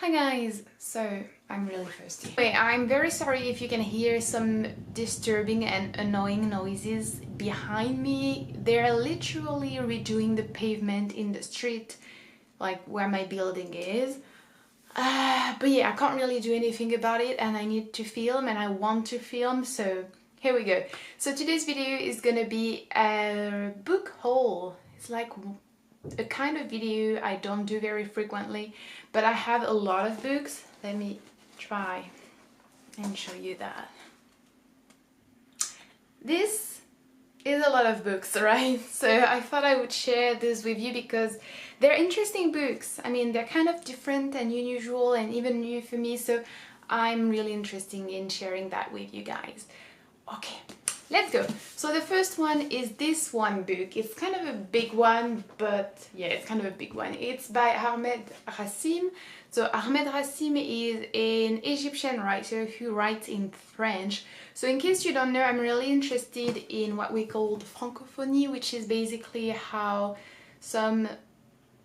Hi guys! So, I'm really thirsty. Wait, I'm very sorry if you can hear some disturbing and annoying noises behind me. They're literally redoing the pavement in the street, like where my building is. But yeah, I can't really do anything about it and I need to film and I want to film, so here we go. So today's video is gonna be a book haul. It's like a kind of video I don't do very frequently, but I have a lot of books. Let me try and show you that. This is a lot of books, right? So I thought I would share this with you because they're interesting books. I mean, they're kind of different and unusual and even new for me, so I'm really interested in sharing that with you guys. Okay, let's go. So the first one is this one book. It's kind of a big one, but yeah, it's kind of a big one. It's by Ahmed Rassim. So Ahmed Rassim is an Egyptian writer who writes in French. So in case you don't know, I'm really interested in what we call francophonie, which is basically how some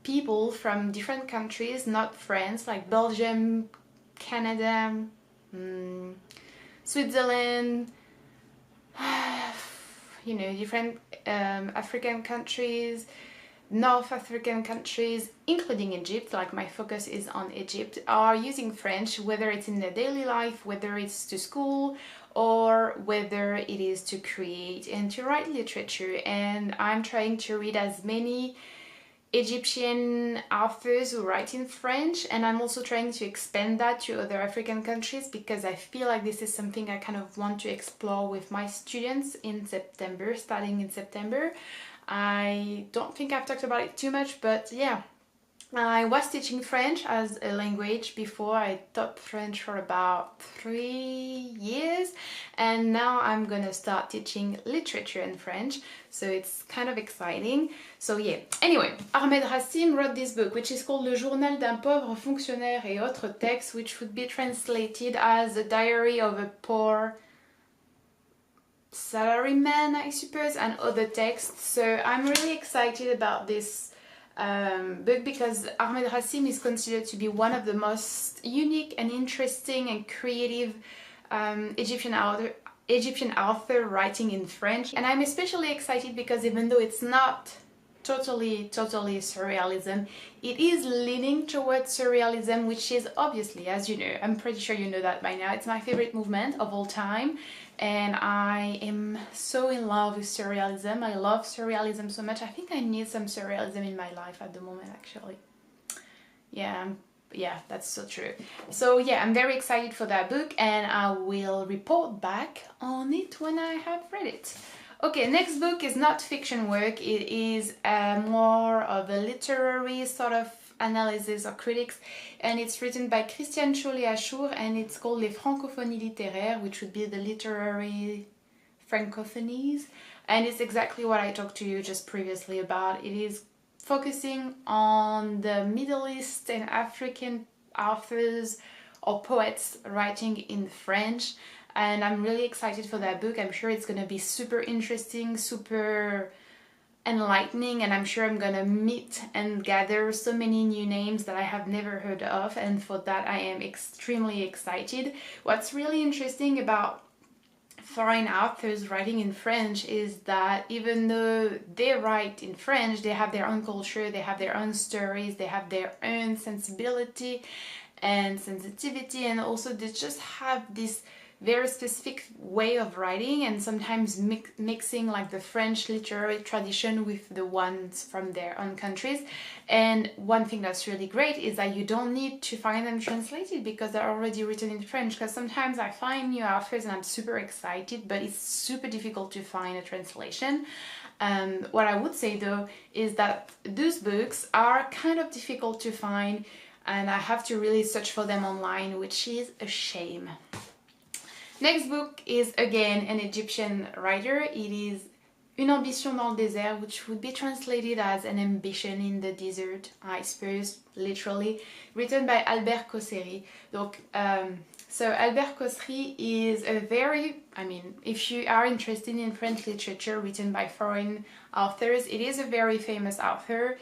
people from different countries, not France, like Belgium, Canada, Switzerland, you know, different African countries, North African countries, including Egypt, like my focus is on Egypt, are using French, whether it's in their daily life, whether it's to school, or whether it is to create and to write literature. And I'm trying to read as many Egyptian authors who write in French, and I'm also trying to expand that to other African countries because I feel like this is something I kind of want to explore with my students in September, starting in September. I don't think I've talked about it too much, but yeah, I was teaching French as a language before. I taught French for about 3 years, and now I'm gonna start teaching literature in French, so it's kind of exciting. So yeah, anyway, Ahmed Rassim wrote this book, which is called Le Journal d'un pauvre fonctionnaire et autres textes, which would be translated as a diary of a poor salaryman, I suppose, and other texts. So I'm really excited about this book because Ahmed Rassim is considered to be one of the most unique and interesting and creative Egyptian author writing in French. And I'm especially excited because even though it's not totally surrealism, it is leaning towards surrealism, which is obviously, as you know, I'm pretty sure you know that by now, it's my favorite movement of all time, and I am so in love with surrealism. I love surrealism so much. I think I need some surrealism in my life at the moment, actually. Yeah, that's so true. So yeah, I'm very excited for that book and I will report back on it when I have read it. Okay, next book is not fiction work. It is more of a literary sort of analysis or critics, and it's written by Christian Cholet-Achour and it's called Les Francophonies littéraires, which would be the literary francophonies, and it's exactly what I talked to you just previously about. It is focusing on the Middle East and African authors or poets writing in French, and I'm really excited for that book. I'm sure it's gonna be super interesting, super enlightening, and I'm sure I'm gonna meet and gather so many new names that I have never heard of, and for that I am extremely excited. What's really interesting about foreign authors writing in French is that even though they write in French, they have their own culture, they have their own stories, they have their own sensibility and sensitivity, and also they just have this very specific way of writing, and sometimes mixing like the French literary tradition with the ones from their own countries. And one thing that's really great is that you don't need to find them translated because they're already written in French, because sometimes I find new authors and I'm super excited, but it's super difficult to find a translation. What I would say though is that those books are kind of difficult to find and I have to really search for them online, which is a shame. Next book is again an Egyptian writer. It is Une ambition dans le désert, which would be translated as an ambition in the desert, I suppose, literally, written by Albert Cosseri. So Albert Cosseri is a very, I mean, if you are interested in French literature written by foreign authors, it is a very famous author.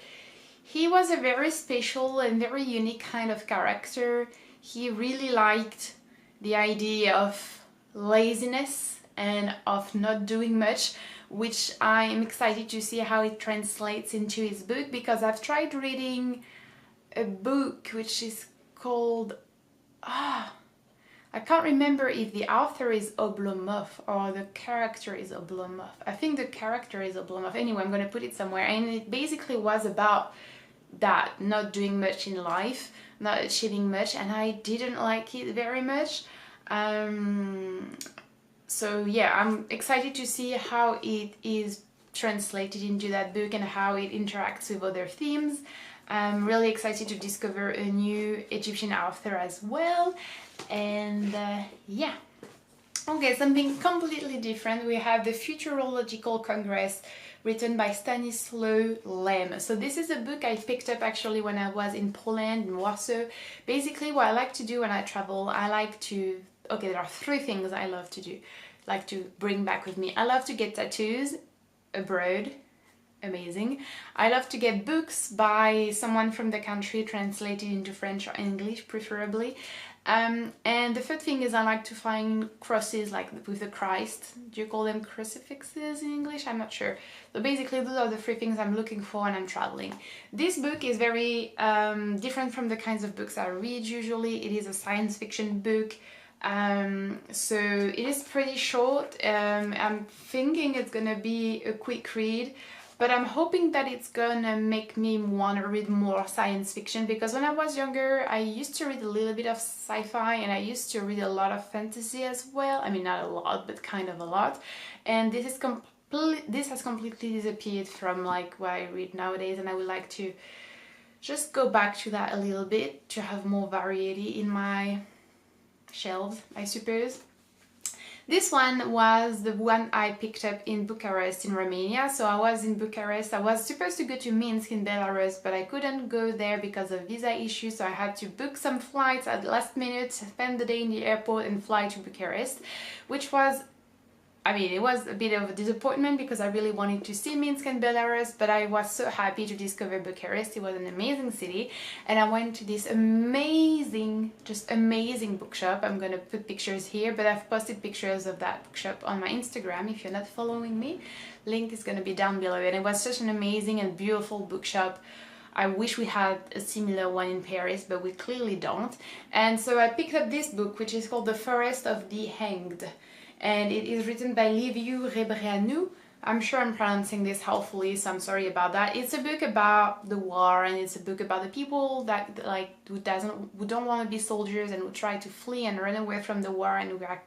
He was a very special and very unique kind of character. He really liked the idea of laziness and of not doing much, which I am excited to see how it translates into his book, because I've tried reading a book which is called I can't remember if the author is Oblomov or the character is Oblomov. I think the character is Oblomov. Anyway, I'm going to put it somewhere. And it basically was about that, not doing much in life, not achieving much. And I didn't like it very much. So yeah, I'm excited to see how it is translated into that book and how it interacts with other themes. I'm really excited to discover a new Egyptian author as well. And yeah. Okay, something completely different. We have the Futurological Congress, written by Stanislaw Lem. So this is a book I picked up actually when I was in Poland, in Warsaw. Basically what I like to do when I travel, I like to, okay, there are 3 things I love to do, like to bring back with me. I love to get tattoos abroad. Amazing. I love to get books by someone from the country translated into French or English preferably. And the third thing is I like to find crosses, like with the Christ. Do you call them crucifixes in English? I'm not sure. So basically those are the 3 things I'm looking for when I'm traveling. This book is very different from the kinds of books I read usually. It is a science fiction book. So it is pretty short. I'm thinking it's gonna be a quick read. But I'm hoping that it's gonna make me want to read more science fiction, because when I was younger I used to read a little bit of sci-fi and I used to read a lot of fantasy as well. I mean, not a lot, but kind of a lot. And this has completely disappeared from like what I read nowadays, and I would like to just go back to that a little bit to have more variety in my shelves, I suppose. This one was the one I picked up in Bucharest in Romania. So I was in Bucharest. I was supposed to go to Minsk in Belarus, but I couldn't go there because of visa issues. So I had to book some flights at the last minute, spend the day in the airport and fly to Bucharest, which was, I mean, it was a bit of a disappointment because I really wanted to see Minsk and Belarus, but I was so happy to discover Bucharest. It was an amazing city, and I went to this amazing, just amazing bookshop. I'm gonna put pictures here, but I've posted pictures of that bookshop on my Instagram. If you're not following me, link is gonna be down below. And it was such an amazing and beautiful bookshop. I wish we had a similar one in Paris, but we clearly don't. And so I picked up this book, which is called The Fairest of the Hanged. And it is written by Liviu Rebreanu. I'm sure I'm pronouncing this helpfully, so I'm sorry about that. It's a book about the war, and it's a book about the people that who don't want to be soldiers and who try to flee and run away from the war, and who are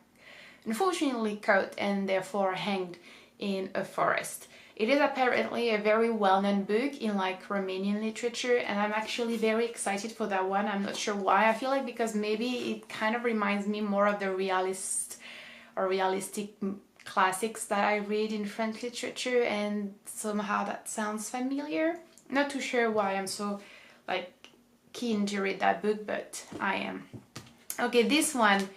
unfortunately caught and therefore hanged in a forest. It is apparently a very well-known book in like Romanian literature, and I'm actually very excited for that one. I'm not sure why. I feel like because maybe it kind of reminds me more of the realistic classics that I read in French literature, and somehow that sounds familiar. Not too sure why I'm so like keen to read that book, but I am. Okay, this one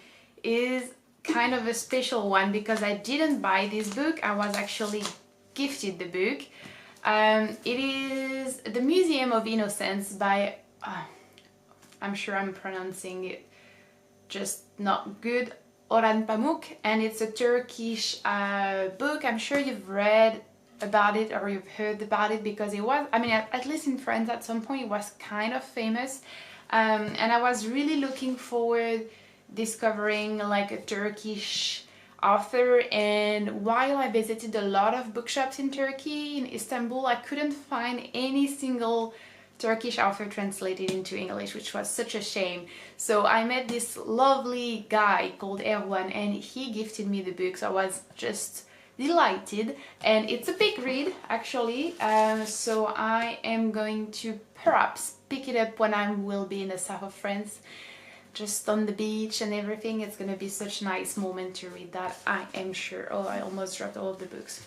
is kind of a special one because I didn't buy this book. I was actually gifted the book. It is The Museum of Innocence by I'm sure I'm pronouncing it just not good, Orhan Pamuk, and it's a Turkish book. I'm sure you've read about it or you've heard about it because it was, I mean, at least in France at some point it was kind of famous, and I was really looking forward discovering like a Turkish author. And while I visited a lot of bookshops in Turkey, in Istanbul, I couldn't find any single Turkish author translated into English, which was such a shame. So I met this lovely guy called Erwan, and he gifted me the book, so I was just delighted. And it's a big read actually, so I am going to perhaps pick it up when I will be in the south of France, just on the beach and everything. It's gonna be such a nice moment to read that, I am sure. Oh, I almost dropped all of the books.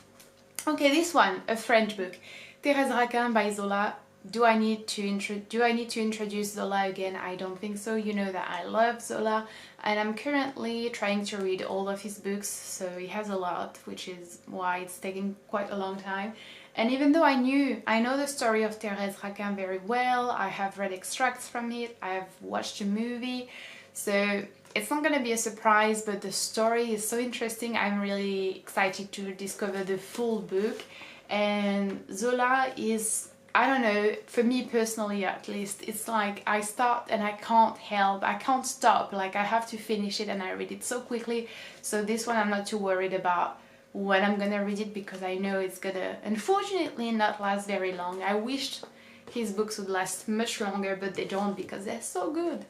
Okay, this one, a French book, Thérèse Raquin by Zola. Do I need to introduce Zola again? I don't think so. You know that I love Zola, and I'm currently trying to read all of his books, so he has a lot, which is why it's taking quite a long time. And even though I know the story of Thérèse Raquin very well, I have read extracts from it, I have watched a movie, so it's not gonna be a surprise, but the story is so interesting. I'm really excited to discover the full book. And Zola is, I don't know, for me personally at least, it's like I start and I can't stop, like I have to finish it and I read it so quickly. So this one I'm not too worried about when I'm gonna read it because I know it's gonna unfortunately not last very long. I wished his books would last much longer, but they don't because they're so good.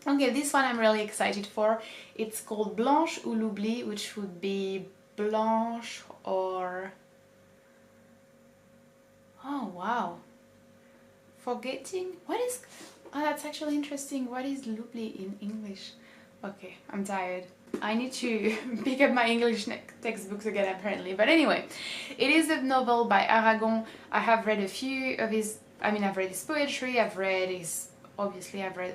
Okay, this one I'm really excited for. It's called Blanche ou l'oubli, which would be Blanche or... oh wow, forgetting? What is... oh, that's actually interesting. What is l'oubli in English? Okay, I'm tired. I need to pick up my English textbooks again apparently. But anyway, it is a novel by Aragon. I have read a few of his... I've read his poetry, I've read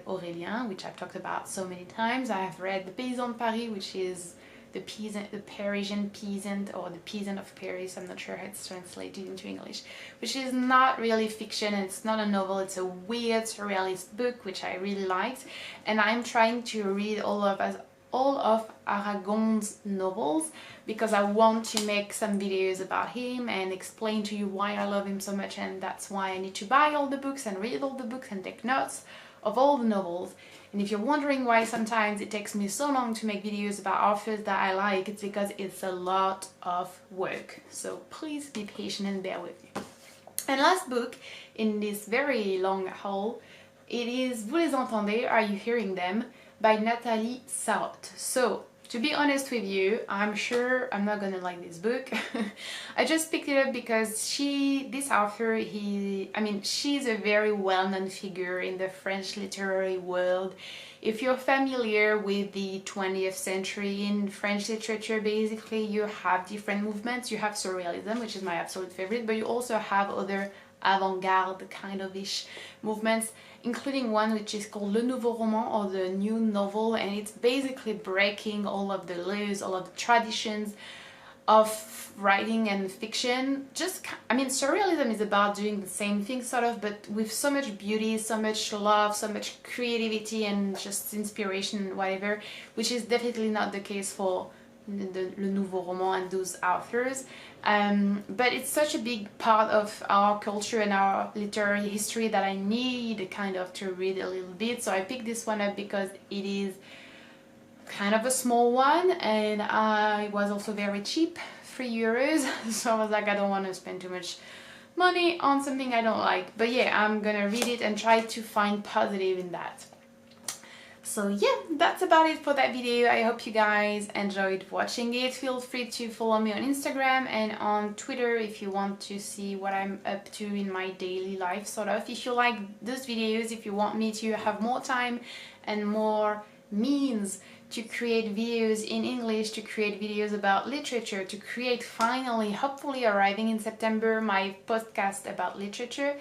Aurélien, which I've talked about so many times. I have read The Paysan de Paris, which is the Parisian peasant, or the peasant of Paris, I'm not sure how it's translated into English, which is not really fiction, and it's not a novel, it's a weird surrealist book, which I really liked. And I'm trying to read all of Aragon's novels because I want to make some videos about him and explain to you why I love him so much, and that's why I need to buy all the books and read all the books and take notes of all the novels. And if you're wondering why sometimes it takes me so long to make videos about authors that I like, it's because it's a lot of work. So please be patient and bear with me. And last book in this very long haul, it is Vous les entendez, Are You Hearing Them? By Nathalie Sarraute. So, to be honest with you, I'm sure I'm not gonna like this book. I just picked it up because this author, she's a very well-known figure in the French literary world. If you're familiar with the 20th century in French literature, basically you have different movements. You have surrealism, which is my absolute favorite, but you also have other avant-garde kind of ish movements, including one which is called Le Nouveau Roman, or the new novel, and it's basically breaking all of the laws, all of the traditions of writing and fiction. Surrealism is about doing the same thing sort of, but with so much beauty, so much love, so much creativity and just inspiration and whatever, which is definitely not the case for Le Nouveau Roman and those authors. But it's such a big part of our culture and our literary history that I need kind of to read a little bit. So I picked this one up because it is kind of a small one, and it was also very cheap, €3. So I was like, I don't want to spend too much money on something I don't like. But yeah, I'm gonna read it and try to find positive in that. So yeah, that's about it for that video. I hope you guys enjoyed watching it. Feel free to follow me on Instagram and on Twitter if you want to see what I'm up to in my daily life, sort of. If you like those videos, if you want me to have more time and more means to create videos in English, to create videos about literature, to create finally, hopefully arriving in September, my podcast about literature,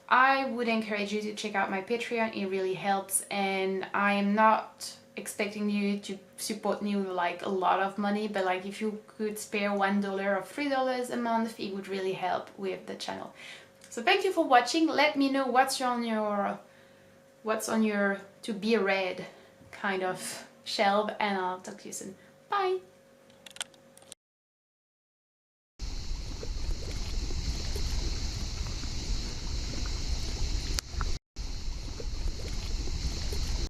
I would encourage you to check out my Patreon. It really helps, and I am not expecting you to support me with like a lot of money, but like if you could spare $1 or $3 a month, it would really help with the channel. So thank you for watching. Let me know what's on your to be read kind of shelf, and I'll talk to you soon. Bye!